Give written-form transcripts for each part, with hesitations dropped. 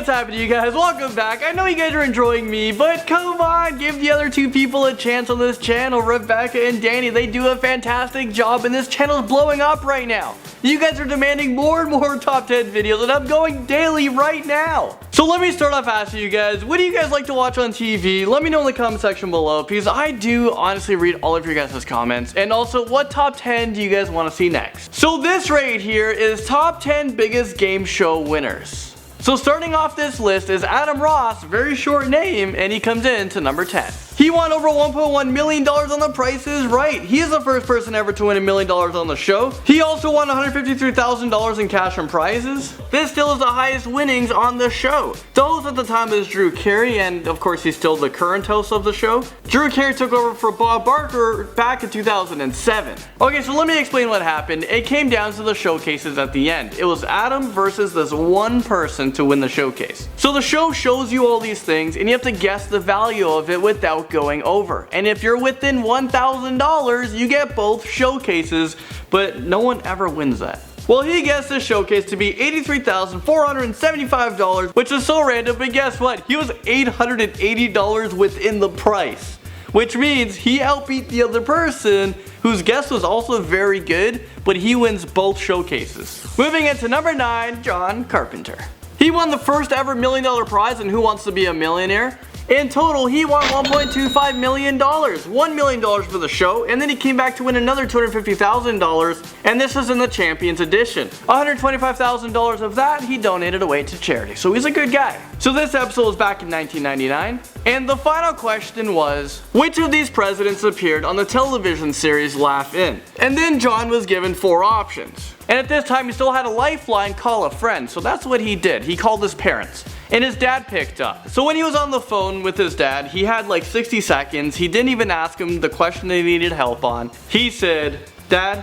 what's happening, you guys? Welcome back. I know you guys are enjoying me, but come on, give the other two people a chance on this channel, Rebecca and Danny. They do a fantastic job, and this channel is blowing up right now. You guys are demanding more and more top 10 videos, and I'm going daily right now. So let me start off asking you guys, what do you guys like to watch on TV? Let me know in the comment section below, because I do honestly read all of your guys' comments. And also, what top 10 do you guys want to see next? So this right here is top 10 biggest game show winners. So starting off this list is Adam Ross, very short name, and he comes in to number 10. He won over $1.1 million on The Price is Right. He is the first person ever to win $1 million on the show. He also won $153,000 in cash and prizes. This still is the highest winnings on the show. The host at the time is Drew Carey, and of course he's still the current host of the show. Drew Carey took over for Bob Barker back in 2007. Okay, so let me explain what happened. It came down to the showcases at the end. It was Adam versus this one person to win the showcase. So the show shows you all these things, and you have to guess the value of it without going over. And if you're within $1,000, you get both showcases, but no one ever wins that. Well, he guessed this showcase to be $83,475, which is so random, but guess what? He was $880 within the price, which means he outbeat the other person whose guess was also very good, but he wins both showcases. Moving into number 9, John Carpenter. He won the first ever $1 million prize in Who Wants to Be a Millionaire. In total, he won $1.25 million, $1 million for the show, and then he came back to win another $250,000, and this is in the Champions Edition. $125,000 of that he donated away to charity, so he's a good guy. So this episode was back in 1999, and the final question was, which of these presidents appeared on the television series Laugh In? And then John was given 4 options. And at this time, he still had a lifeline, call a friend, so that's what he did. He called his parents. And his dad picked up. So when he was on the phone with his dad, he had like 60 seconds. He didn't even ask him the question that he needed help on. He said, "Dad,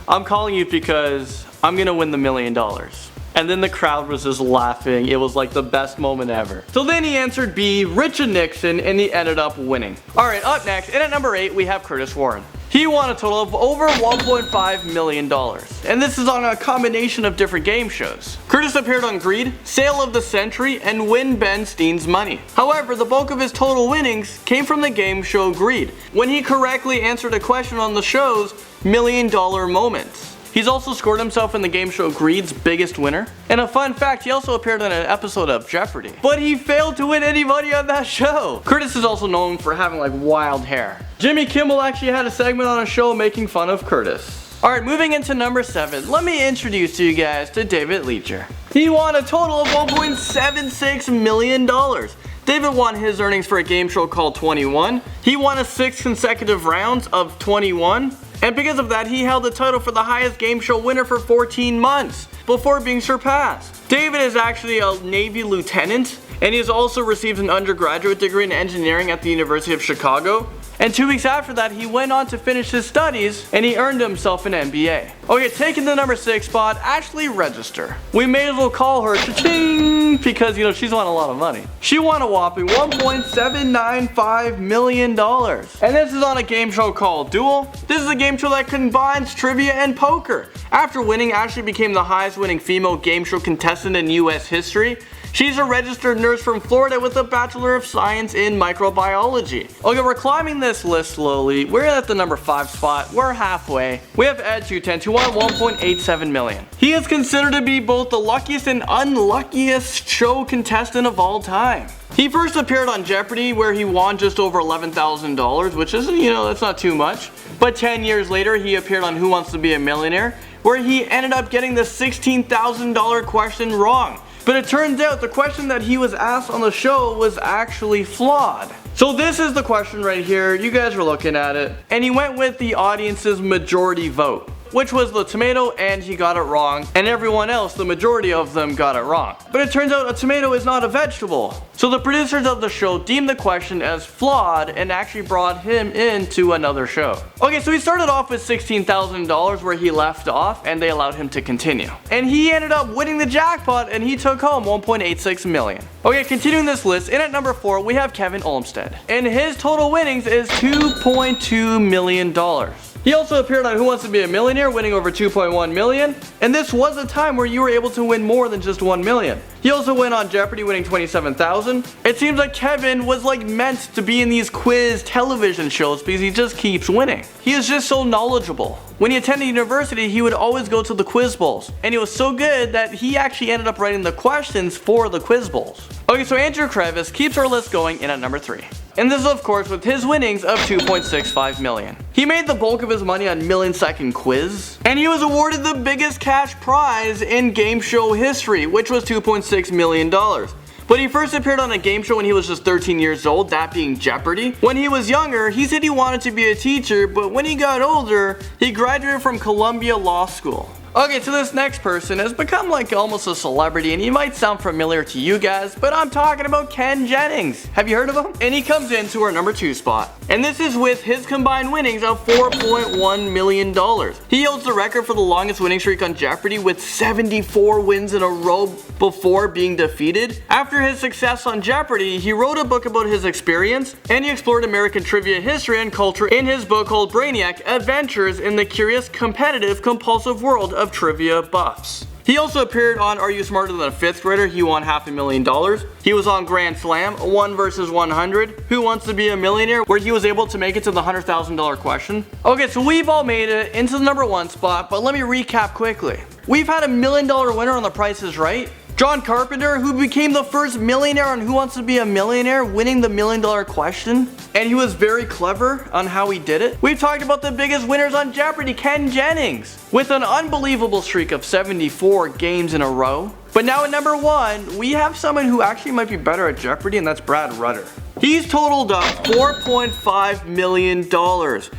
I'm calling you because I'm gonna win the $1 million." And then the crowd was just laughing. It was like the best moment ever. So then he answered B, Richard Nixon, and he ended up winning. Alright, up next, and at number 8, we have Curtis Warren. He won a total of over $1.5 million, and this is on a combination of different game shows. Curtis appeared on Greed, Sale of the Century, and Win Ben Steen's Money. However, the bulk of his total winnings came from the game show Greed, when he correctly answered a question on the show's $1 Million Moments. He's also scored himself in the game show Greed's Biggest Winner. And a fun fact, he also appeared on an episode of Jeopardy! But he failed to win any money on that show. Curtis is also known for having like wild hair. Jimmy Kimmel actually had a segment on a show making fun of Curtis. Alright, moving into number 7, let me introduce you guys to David Leitcher. He won a total of $1.76 million. David won his earnings for a game show called 21. He won 6 consecutive rounds of 21. And because of that, he held the title for the highest game show winner for 14 months before being surpassed. David is actually a Navy lieutenant, and he has also received an undergraduate degree in engineering at the University of Chicago. And 2 weeks after that, he went on to finish his studies, and he earned himself an MBA. Okay, taking the number 6 spot, Ashley Register. We may as well call her cha-ching, because you know, she's won a lot of money. She won a whopping $1.795 million. And this is on a game show called Duel. This is a game show that combines trivia and poker. After winning, Ashley became the highest winning female game show contestant in US history. She's a registered nurse from Florida with a Bachelor of Science in Microbiology. Okay, we're climbing this list slowly. We're at the number 5 spot. We're halfway. We have Ed 210, who won $1.87 million. He is considered to be both the luckiest and unluckiest show contestant of all time. He first appeared on Jeopardy! Where he won just over $11,000, which isn't, you know, that's not too much. But 10 years later, he appeared on Who Wants to Be a Millionaire, where he ended up getting the $16,000 question wrong. But it turns out the question that he was asked on the show was actually flawed. So this is the question right here, you guys were looking at it, and he went with the audience's majority vote, which was the tomato, and he got it wrong, and everyone else, the majority of them, got it wrong. But it turns out a tomato is not a vegetable. So the producers of the show deemed the question as flawed and actually brought him into another show. Okay, so he started off with $16,000 where he left off, and they allowed him to continue. And he ended up winning the jackpot, and he took home $1.86 million. Okay, continuing this list, in at number 4, we have Kevin Olmsted. And his total winnings is $2.2 million. He also appeared on Who Wants to Be a Millionaire, winning over 2.1 million. And this was a time where you were able to win more than just 1 million. He also went on Jeopardy, winning 27,000. It seems like Kevin was like meant to be in these quiz television shows because he just keeps winning. He is just so knowledgeable. When he attended university, he would always go to the quiz bowls. And he was so good that he actually ended up writing the questions for the quiz bowls. Okay, so Andrew Krevis keeps our list going in at number 3. And this is of course with his winnings of 2.65 million. He made the bulk of his money on million-second quiz, and he was awarded the biggest cash prize in game show history, which was $2.6 million. But he first appeared on a game show when he was just 13 years old, that being Jeopardy! When he was younger, he said he wanted to be a teacher, but when he got older, he graduated from Columbia Law School. Okay, so this next person has become like almost a celebrity, and he might sound familiar to you guys, but I'm talking about Ken Jennings. Have you heard of him? And he comes into our number 2 spot. And this is with his combined winnings of $4.1 million. He holds the record for the longest winning streak on Jeopardy with 74 wins in a row before being defeated. After his success on Jeopardy, he wrote a book about his experience, and he explored American trivia history and culture in his book called Brainiac: Adventures in the Curious, Competitive, Compulsive World of Trivia Buffs. He also appeared on Are You Smarter Than a Fifth Grader? He won $500,000. He was on Grand Slam, 1 vs 100, Who Wants to Be a Millionaire, where he was able to make it to the $100,000 question. Okay, so we've all made it into the number 1 spot, but let me recap quickly. We've had a $1 million winner on The Price is Right. John Carpenter, who became the first millionaire on Who Wants to Be a Millionaire, winning the $1 million question. And he was very clever on how he did it. We've talked about the biggest winners on Jeopardy, Ken Jennings, with an unbelievable streak of 74 games in a row. But now at number 1, we have someone who actually might be better at Jeopardy, and that's Brad Rutter. He's totaled up $4.5 million.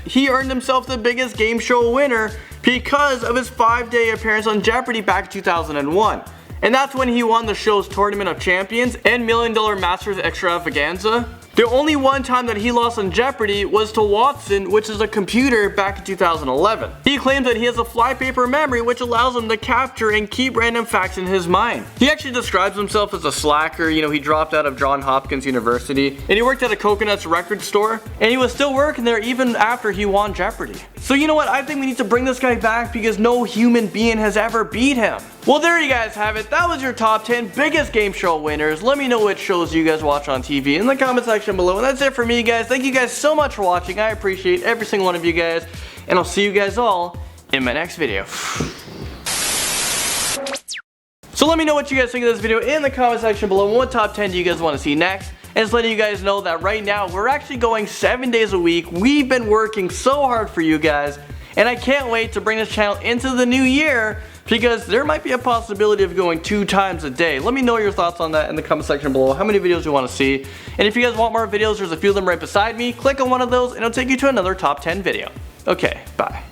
He earned himself the biggest game show winner because of his 5-day appearance on Jeopardy back in 2001. And that's when he won the show's Tournament of Champions and $1 Million Masters Extravaganza. The only one time that he lost on Jeopardy was to Watson, which is a computer, back in 2011. He claims that he has a flypaper memory which allows him to capture and keep random facts in his mind. He actually describes himself as a slacker. You know, he dropped out of Johns Hopkins University and he worked at a Coconuts record store, and he was still working there even after he won Jeopardy. So you know what, I think we need to bring this guy back because no human being has ever beat him. Well, there you guys have it. That was your top 10 biggest game show winners. Let me know what shows you guys watch on TV in the comment section below. And that's it for me, guys. Thank you guys so much for watching. I appreciate every single one of you guys. And I'll see you guys all in my next video. So let me know what you guys think of this video in the comment section below. What top 10 do you guys want to see next? And just letting you guys know that right now we're actually going 7 days a week. We've been working so hard for you guys. And I can't wait to bring this channel into the new year, because there might be a possibility of going 2 times a day. Let me know your thoughts on that in the comment section below, how many videos you want to see. And if you guys want more videos, there's a few of them right beside me. Click on one of those and it'll take you to another top 10 video. Okay, bye.